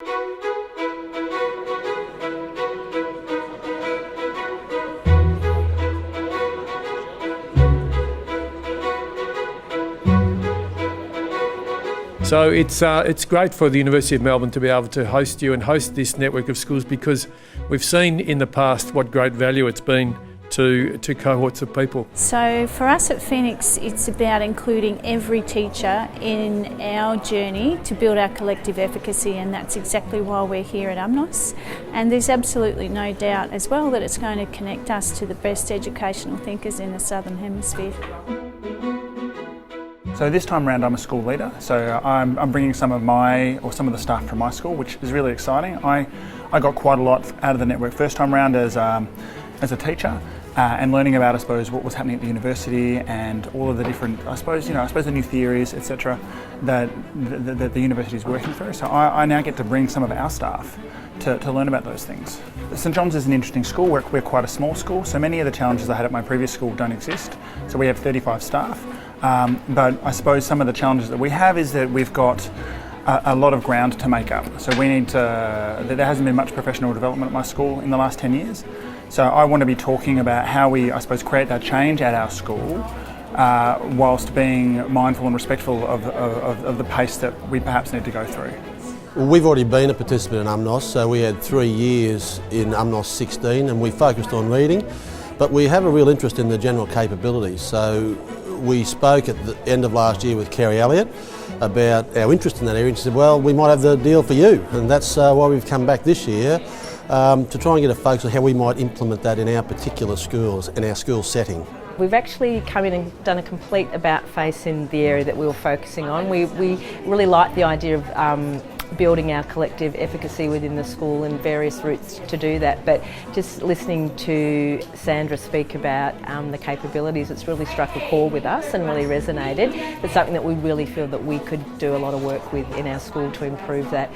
So it's great for the University of Melbourne to be able to host you and host this network of schools, because we've seen in the past what great value it's been to cohorts of people. So for us at Phoenix, it's about including every teacher in our journey to build our collective efficacy, and that's exactly why we're here at UMNOS. And there's absolutely no doubt as well that it's going to connect us to the best educational thinkers in the Southern Hemisphere. So this time around I'm a school leader, so I'm bringing some of the staff from my school, which is really exciting. I got quite a lot out of the network first time around as a teacher, and learning about, I suppose, what was happening at the university and all of the different, I suppose the new theories, etc., that the university is working through. So I now get to bring some of our staff to learn about those things. St John's is an interesting school. We're quite a small school, so many of the challenges I had at my previous school don't exist. So we have 35 staff, but I suppose some of the challenges that we have is that we've got a lot of ground to make up. So we need to, there hasn't been much professional development at my school in the last 10 years. So I want to be talking about how we, I suppose, create that change at our school, whilst being mindful and respectful of the pace that we perhaps need to go through. Well, we've already been a participant in UMNOS, so we had 3 years in UMNOS 16 and we focused on reading, but we have a real interest in the general capabilities. So we spoke at the end of last year with Kerry Elliott about our interest in that area, and she said, well, we might have the deal for you, and that's why we've come back this year to try and get a focus on how we might implement that in our particular schools, in our school setting. We've actually come in and done a complete about-face in the area that we were focusing on. We really like the idea of building our collective efficacy within the school and various routes to do that, but just listening to Sandra speak about the capabilities, it's really struck a chord with us and really resonated. It's something that we really feel that we could do a lot of work with in our school to improve that.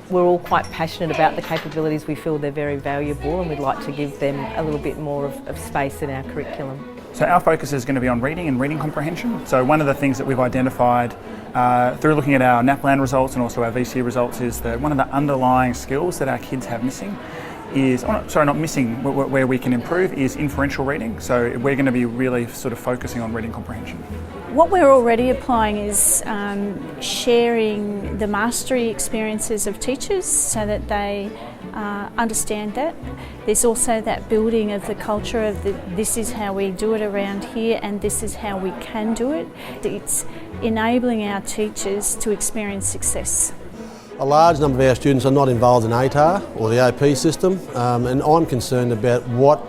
We're all quite passionate about the capabilities. We feel they're very valuable and we'd like to give them a little bit more of space in our curriculum. So our focus is going to be on reading and reading comprehension. So one of the things that we've identified through looking at our NAPLAN results and also our VC results is that one of the underlying skills that our kids have missing is, where we can improve is inferential reading. So we're going to be really sort of focusing on reading comprehension. What we're already applying is sharing the mastery experiences of teachers so that they understand that. There's also that building of the culture of this is how we do it around here and this is how we can do it. It's enabling our teachers to experience success. A large number of our students are not involved in ATAR or the OP system, and I'm concerned about what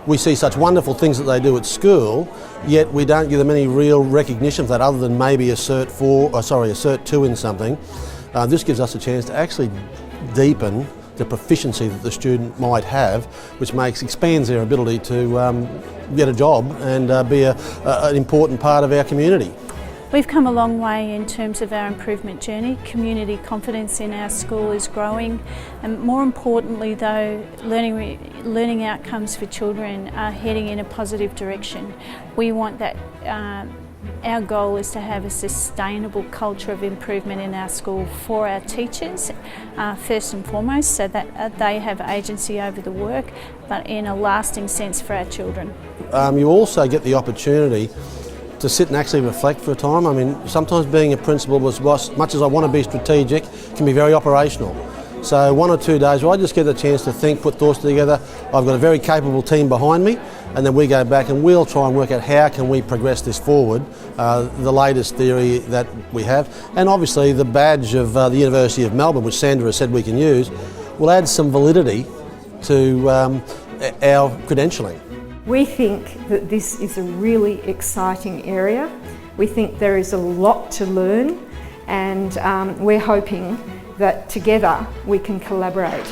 we see such wonderful things that they do at school, yet we don't give them any real recognition for that other than maybe a Cert 2 in something. This gives us a chance to actually deepen the proficiency that the student might have, which expands their ability to get a job and be an important part of our community. We've come a long way in terms of our improvement journey. Community confidence in our school is growing, and more importantly though, learning outcomes for children are heading in a positive direction. We want that, our goal is to have a sustainable culture of improvement in our school for our teachers, first and foremost, so that they have agency over the work, but in a lasting sense for our children. You also get the opportunity to sit and actually reflect for a time. I mean, sometimes being a principal, as much as I want to be strategic, can be very operational. So 1 or 2 days where I just get a chance to think, put thoughts together. I've got a very capable team behind me, and then we go back and we'll try and work out how can we progress this forward, the latest theory that we have. And obviously the badge of the University of Melbourne, which Sandra has said we can use, will add some validity to our credentialing. We think that this is a really exciting area. We think there is a lot to learn, and we're hoping that together we can collaborate.